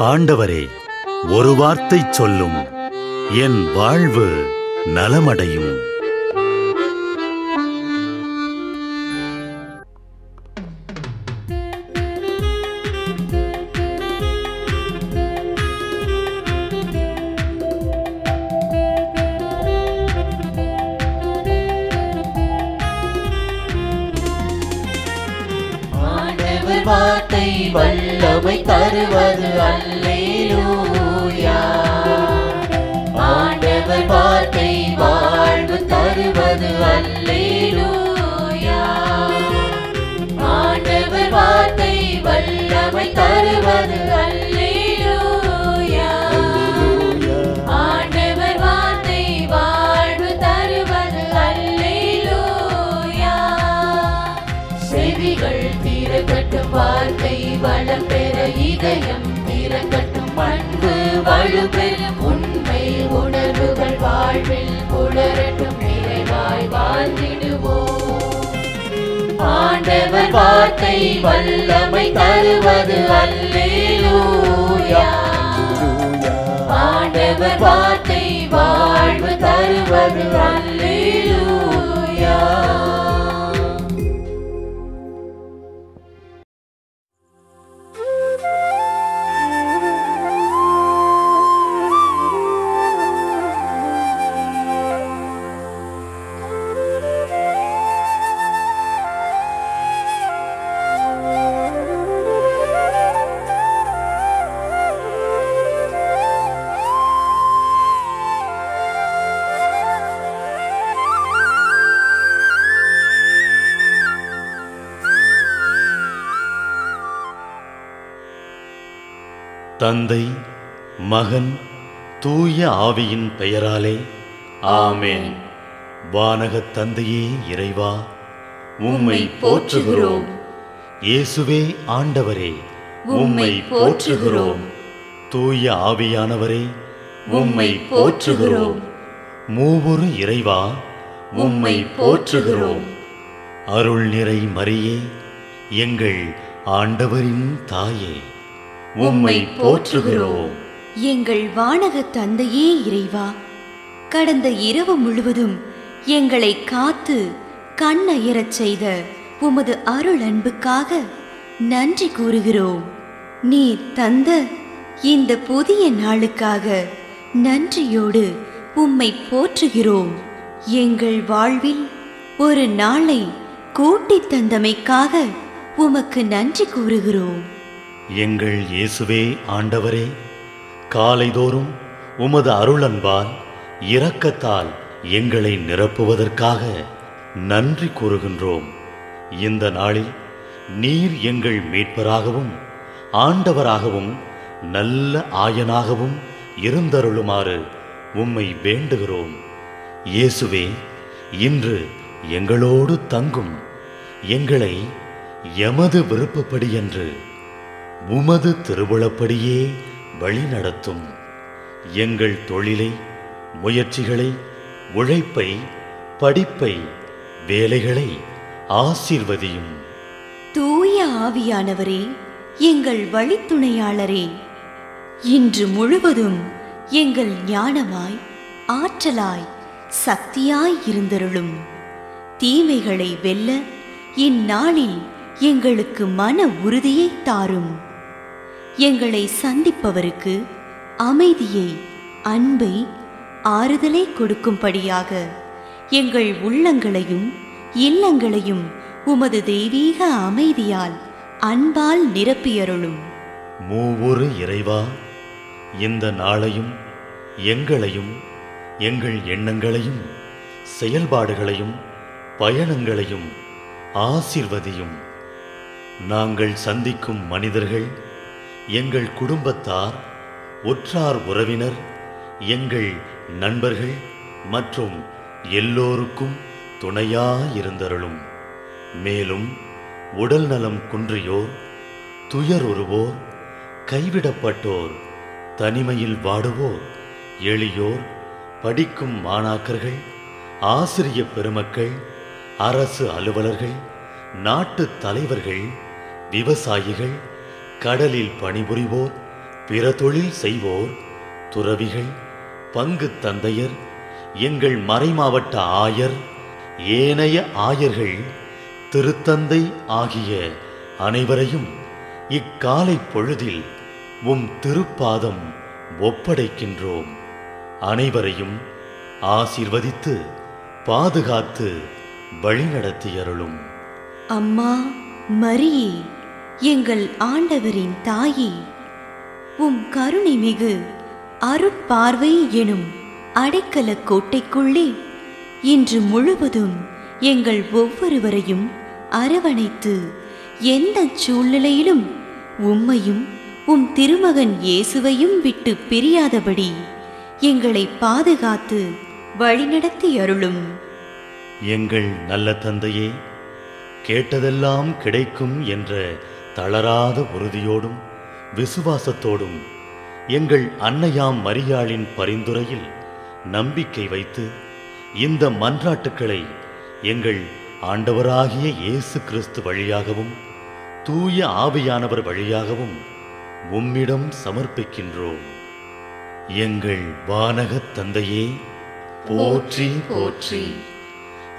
ஆண்டவரே, ஒரு வார்த்தை சொல்லும், என் வாழ்வு நலமடையும். வார்த்தை வல்லமை தருவது அல்லேலூயா. ஆண்டவர் வார்த்தை வாழ்வு தருவது அல்லேலூயா. ஆண்டவர் வார்த்தை வல்லமை தருவது அல்லேலூயா. ஆண்டவர் வார்த்தை வாழ்வு தருவது அல்லேலூயா. செவிகள் திறக்கட்டும், வார்த்தை வளம் பெற இதயம் திறக்கட்டும், அன்பு வலுப்பெறும், உண்மை உணர்வுகள் வாழ்வில் புலரட்டும், நிறைவாய் வாழ்ந்திடுவோம். ஆண்டவர் வார்த்தை வல்லமை தருவது அல்லேலூயா. ஆண்டவர் வார்த்தை வாழ்வு தருவது அல்லேலூயா. தந்தை, மகன், தூய ஆவியின் பெயராலே ஆமென். வானகத் தந்தையே இறைவா, உம்மை போற்றுகிறோம். இயேசுவே ஆண்டவரே, உம்மை போற்றுகிறோம். தூய ஆவியானவரே, உம்மை போற்றுகிறோம். மூவொரு இறைவா, உம்மை போற்றுகிறோம். அருள் நிறை மரியே, எங்கள் ஆண்டவரின் தாயே, உம்மை போற்றுகிறோம். எங்கள் வானக தந்தையே இறைவா, கடந்த இரவு முழுவதும் எங்களை காத்து கண்ணயரச் செய்த உமது அருள் அன்புக்காக நன்றி கூறுகிறோம். நீர் தந்த இந்த புதிய நாளுக்காக நன்றியோடு உம்மை போற்றுகிறோம். எங்கள் வாழ்வில் ஒரு நாளை கூட்டித் தந்தமைக்காக உமக்கு நன்றி கூறுகிறோம். எங்கள் இயேசுவே ஆண்டவரே, காலைதோறும் உமது அருளன்பால் இரக்கத்தால் எங்களை நிரப்புவதற்காக நன்றி கூறுகின்றோம். இந்த நாளில் நீர் எங்கள் மீட்பராகவும் ஆண்டவராகவும் நல்ல ஆயனாகவும் இருந்தருளுமாறு உம்மை வேண்டுகிறோம். இயேசுவே, இன்று எங்களோடு தங்கும், எங்களை எமது விருப்பப்படி என்று உமது திருவுளப்படியே வழிநடத்தும். எங்கள் தொழிலை, முயற்சிகளை, உழைப்பை, படிப்பை, வேலைகளை ஆசீர்வதியும். தூய ஆவியானவரே, எங்கள் வழித்துணையாளரே, இன்று முழுவதும் எங்கள் ஞானமாய், ஆற்றலாய், சக்தியாய் இருந்தருளும். தீமைகளை வெல்ல இந்நாளில் எங்களுக்கு மன உறுதியை தாரும். எங்களை சந்திப்பவருக்கு அமைதியை, அன்பை, ஆறுதலை கொடுக்கும்படியாக எங்கள் உள்ளங்களையும் இல்லங்களையும் உமது தெய்வீக அமைதியால், அன்பால் நிரப்பியருளும். மூவொரு இறைவா, இந்த நாளையும் எங்களையும் எங்கள் எண்ணங்களையும் செயல்பாடுகளையும் பயணங்களையும் ஆசீர்வதியும். நாங்கள் சந்திக்கும் மனிதர்கள், எங்கள் குடும்பத்தார், உற்றார் உறவினர், எங்கள் நண்பர்கள் மற்றும் எல்லோருக்கும் துணையாயிருந்தருளும். மேலும் உடல் நலம் குன்றியோர், துயருறுவோர், கைவிடப்பட்டோர், தனிமையில் வாடுவோர், எளியோர், படிக்கும் மாணாக்கர்கள், ஆசிரிய பெருமக்கள், அரசு அலுவலர்கள், நாட்டு தலைவர்கள், விவசாயிகள், கடலில் பணிபுரிவோர், பிற தொழில் செய்வோர், துறவிகள், பங்கு தந்தையர், எங்கள் மறைமாவட்ட ஆயர், ஏனைய ஆயர்கள், திருத்தந்தை ஆகிய அனைவரையும் இக்காலை பொழுதில் உம் திருப்பாதம் ஒப்படைக்கின்றோம். அனைவரையும் ஆசீர்வதித்து பாதுகாத்து வழிநடத்தியருளும். அம்மா மரியே, எங்கள் ஆண்டவரின் தாயே, உம் கருணை மிகு அருட்பார்வை எனும் அடைக்கல கோட்டைக்குள்ளே இன்று முழுவதும் எங்கள் ஒவ்வொருவரையும் அரவணைத்து எந்த சூழ்நிலையிலும் உம்மையும் உம் திருமகன் இயேசுவையும் விட்டு பிரியாதபடி எங்களை பாதுகாத்து வழிநடத்தி அருளும். எங்கள் நல்ல தந்தையே, கேட்டதெல்லாம் கிடைக்கும் என்ற தளராத உறுதியோடும் விசுவாசத்தோடும் எங்கள் அன்னையாம் மரியாளின் பரிந்துரையில் நம்பிக்கை வைத்து இந்த மன்றாட்டுக்களை எங்கள் ஆண்டவராகிய இயேசு கிறிஸ்து வழியாகவும் தூய ஆவியானவர் வழியாகவும் உம்மிடம் சமர்ப்பிக்கின்றோம். எங்கள் வானகத் தந்தையே, போற்றி போற்றி.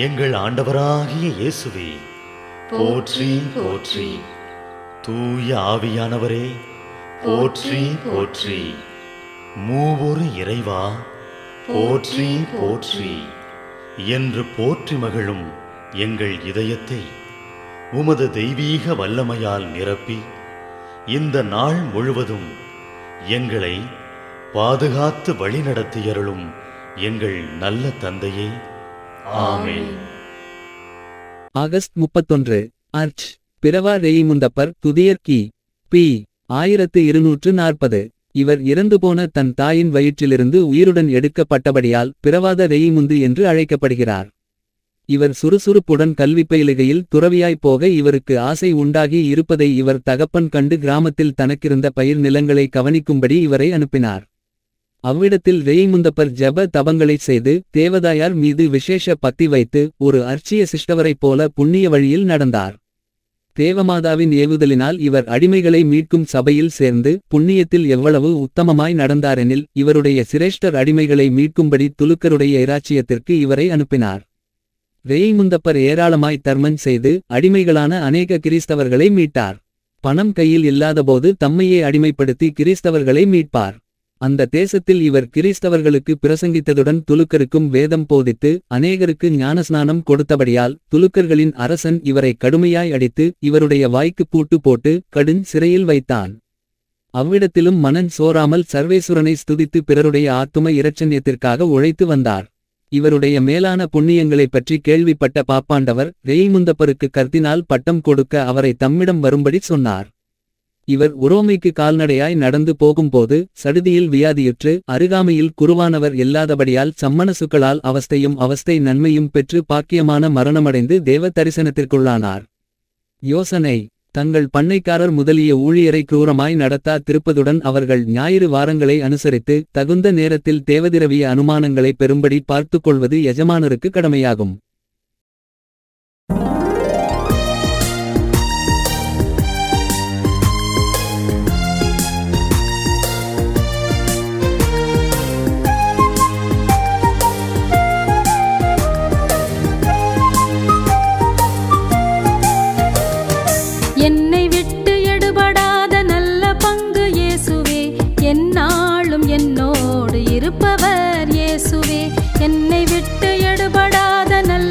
எங்கள் ஆண்டவராகிய இயேசுவே, போற்றி போற்றி. தூய ஆவியானவரே, போற்றி போற்றி. மூவொரு இறைவா, போற்றி போற்றி என்று போற்றி மகிழும் எங்கள் இதயத்தை உமது தெய்வீக வல்லமையால் நிரப்பி இந்த நாள் முழுவதும் எங்களை பாதுகாத்து வழிநடத்தியருளும் எங்கள் நல்ல தந்தையே. ஆமென். ஆகஸ்ட் 31 அர்ச் பிறவா ரெயிமுந்தப்பர் துதியர் கி. பி. 1240. இவர் இறந்துபோன தன் தாயின் வயிற்றிலிருந்து உயிருடன் எடுக்கப்பட்டபடியால் பிறவாத ரெயிமுந்து என்று அழைக்கப்படுகிறார். இவர் சுறுசுறுப்புடன் கல்வி பயிலுகையில் துறவியாய்ப் போக இவருக்கு ஆசை உண்டாகி இருப்பதை இவர் தகப்பன் கண்டு கிராமத்தில் தனக்கிருந்த பயிர் நிலங்களை கவனிக்கும்படி இவரை அனுப்பினார். அவ்விடத்தில் ரெயிமுந்தப்பர் ஜப தபங்களைச் செய்து தேவதாயார் மீது விசேஷ பக்தி வைத்து ஒரு அர்ச்சிய சிஷ்டவரைப் போல புண்ணிய வழியில் நடந்தார். தேவமாதாவின் ஏவுதலினால் இவர் அடிமைகளை மீட்கும் சபையில் சேர்ந்து புண்ணியத்தில் எவ்வளவு உத்தமமாய் நடந்தாரெனில் இவருடைய சிரேஷ்டர் அடிமைகளை மீட்கும்படி துலுக்கருடைய இராச்சியத்திற்கு இவரை அனுப்பினார். ரெயிமுந்தப்பர் ஏராளமாய் தர்மம் செய்து அடிமைகளான அநேக கிறிஸ்தவர்களை மீட்டார். பணம் கையில் இல்லாதபோது தம்மையே அடிமைப்படுத்தி கிறிஸ்தவர்களை மீட்பார். அந்த தேசத்தில் இவர் கிறிஸ்தவர்களுக்கு பிரசங்கித்ததுடன் துலுக்கருக்கும் வேதம் போதித்து அநேகருக்கு ஞானஸ்நானம் கொடுத்தபடியால் துலுக்கர்களின் அரசன் இவரை கடுமையாய் அடித்து இவருடைய வாய்க்கு பூட்டு போட்டு கடுஞ் சிறையில் வைத்தான். அவ்விடத்திலும் மனன் சோராமல் சர்வேசுரனை ஸ்துதித்து பிறருடைய ஆத்தும இரட்சண்யத்திற்காக உழைத்து வந்தார். இவருடைய மேலான புண்ணியங்களைப் பற்றி கேள்விப்பட்ட பாப்பாண்டவர் ரெயிமுந்தப்பருக்கு கர்தினால் பட்டம் கொடுக்க அவரை தம்மிடம் வரும்படி சொன்னார். இவர் உரோமைக்கு கால்நடையாய் நடந்து போகும்போது சடுதியில் வியாதியுற்று அருகாமையில் குருவானவர் இல்லாதபடியால் சம்மனசுக்களால் அவஸ்தை நன்மையும் பெற்று பாக்கியமான மரணமடைந்து தேவ தரிசனத்திற்குள்ளானார். யோசனை: தங்கள் பண்ணைக்காரர் முதலிய ஊழியரை கிரூரமாய் நடத்தா திருப்பதுடன் அவர்கள் ஞாயிறு வாரங்களை அனுசரித்து தகுந்த நேரத்தில் தேவதிரவிய அனுமானங்களை பெறும்படி பார்த்துக்கொள்வது எஜமானருக்கு கடமையாகும். என்னை விட்டு எடுபடாத நல்ல பங்கு இயேசுவே, எந்நாளும் என்னோடு இருப்பவர் இயேசுவே. என்னை விட்டு எடுபடாத நல்ல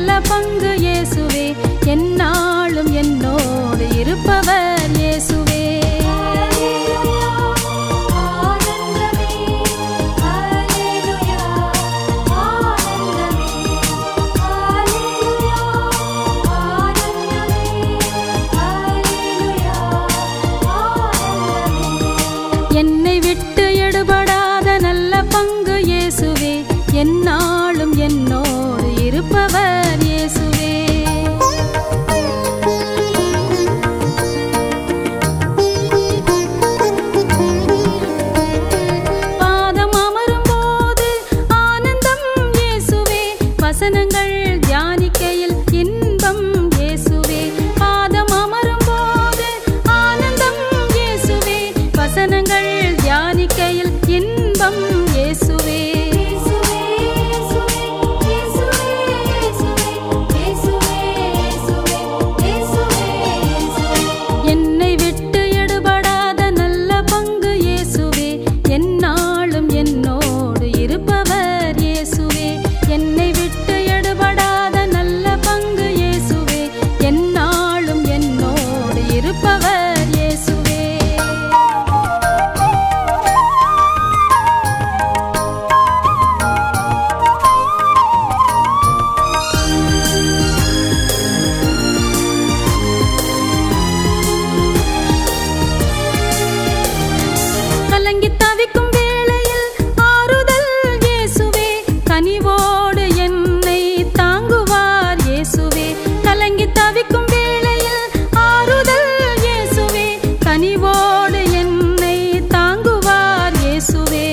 கலங்கி தவிக்கும் வேளையில் ஆறுதல் இயேசுவே, கனிவோடு என்னை தாங்குவார் இயேசுவே. கலங்கி தவிக்கும் வேளையில் ஆறுதல் இயேசுவே, கனிவோடு என்னை தாங்குவார் இயேசுவே.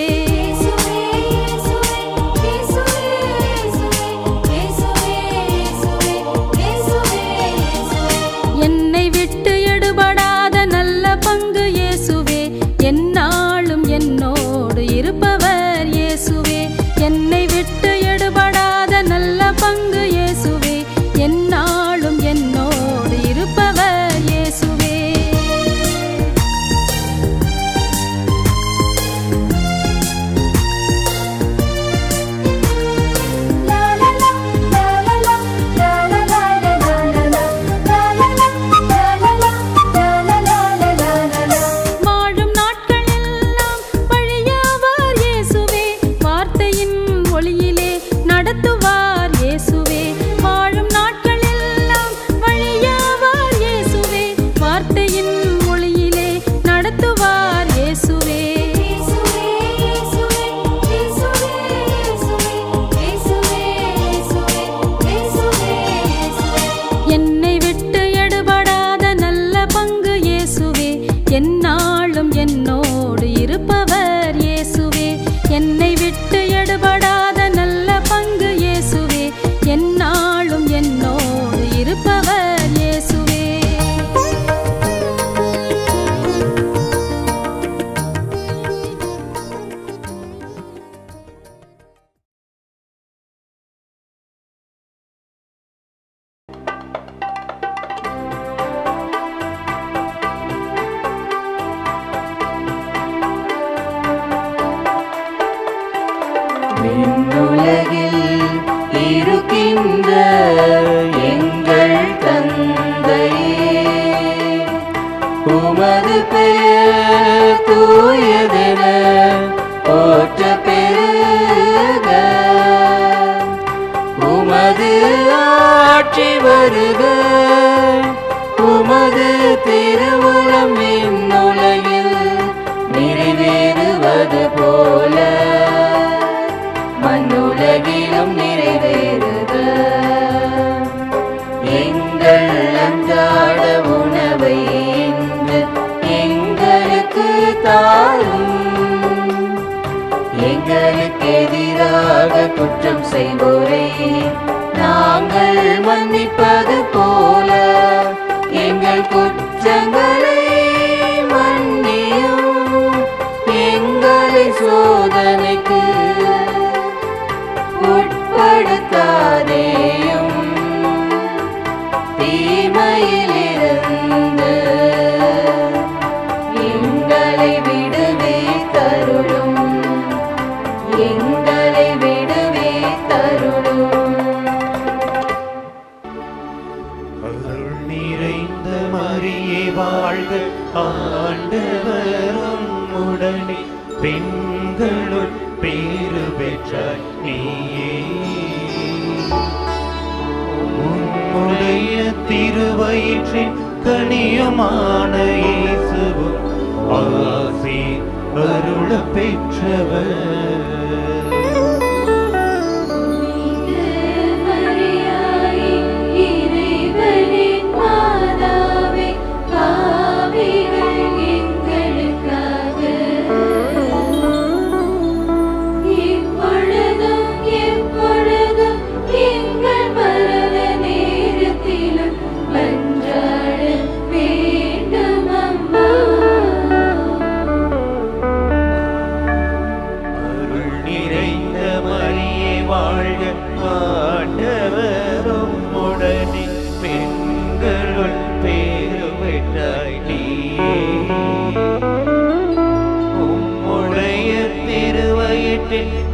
என்னை விட்டு எடுபடாத நல்ல பங்கு இயேசுவே, எந்நாளும் என்னோடு இருப்பவர் இயேசுவே. என்னை விட்டு எடுபடாத நல்ல பங்கு இயேசுவே, எந்நாளும் என்னோடு இருப்பவர் இயேசுவே. வாழும் நாட்களெல்லாம் வழியாவார் இயேசுவே, வார்த்தையின் ஒளியிலே நடத்துவார் இயேசுவே. வாழும் நாட்களெல்லாம் வழியாவார் இயேசுவே, வார்த்தையின் ஒளியிலே நடத்துவார் இயேசுவே. என்னை விட்டு எடுபடாத நல்ல பங்கு இயேசுவே, எந்நாளும் என்னோடு இருப்பவர் இயேசுவே. என்னை விட்டு எடுபடாத நல்ல பங்கு இயேசுவே, எந்நாளும் என்னோடு இருப்பவர் இயேசுவே. விண்ணுலகில் இருக்கின்ற எங்கள் தந்தையே, உமது பெயர் தூயதென போற்ற பெருக, உமது ஆட்சி வருக, உமது திருவுளம் விண்ணுலகில் நிறைவேறுவது போல மண்ணுலகிலும் நிறைவேறுக. எங்கள் அன்றாட உணவை இன்று எங்களுக்கு தாரும், எங்களுக்கு எதிராக குற்றம் செய்வோரை நாங்கள் மன்னிப்பது போல எங்கள் குற்றங்களை மன்னியும், எங்களை சோதனைக்கு உட்படுத்தாதேயும், தீமையிலிருந்து எங்களை விடுவித்தருளும், எங்களை விடுவித்தருளும். அருள் நிறைந்த மரியே வாழ்க, ஆண்டவரும் உடனே பெண்களுள் பேறு பெற்றாய் நீயே. உன்னுடைய திருவயிற்றின் கனியுமான இயேசுவும் ஆசி அருள பெற்றவர்.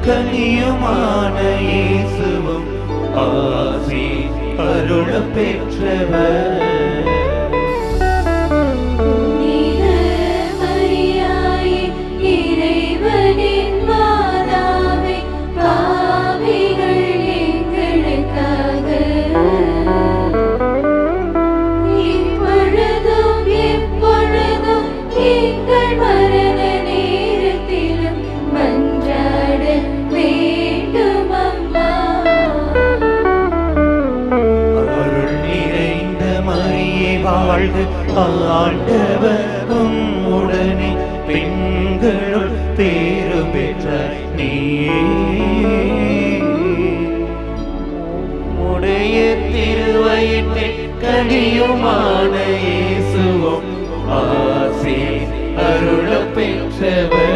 கனியுமான இயேசுவும் ஆசி அருள பெற்றவர். இப்பொழுதும் எப்பொழுதும் எங்கள் மரண நேரத்தில் ஆண்டவரும் உடனே பெண்களுள் பேறு பெற்ற நீயே உடைய திருவயிற்றில் கனியுமான இயேசுவும் ஆசி அருள பெற்றவர்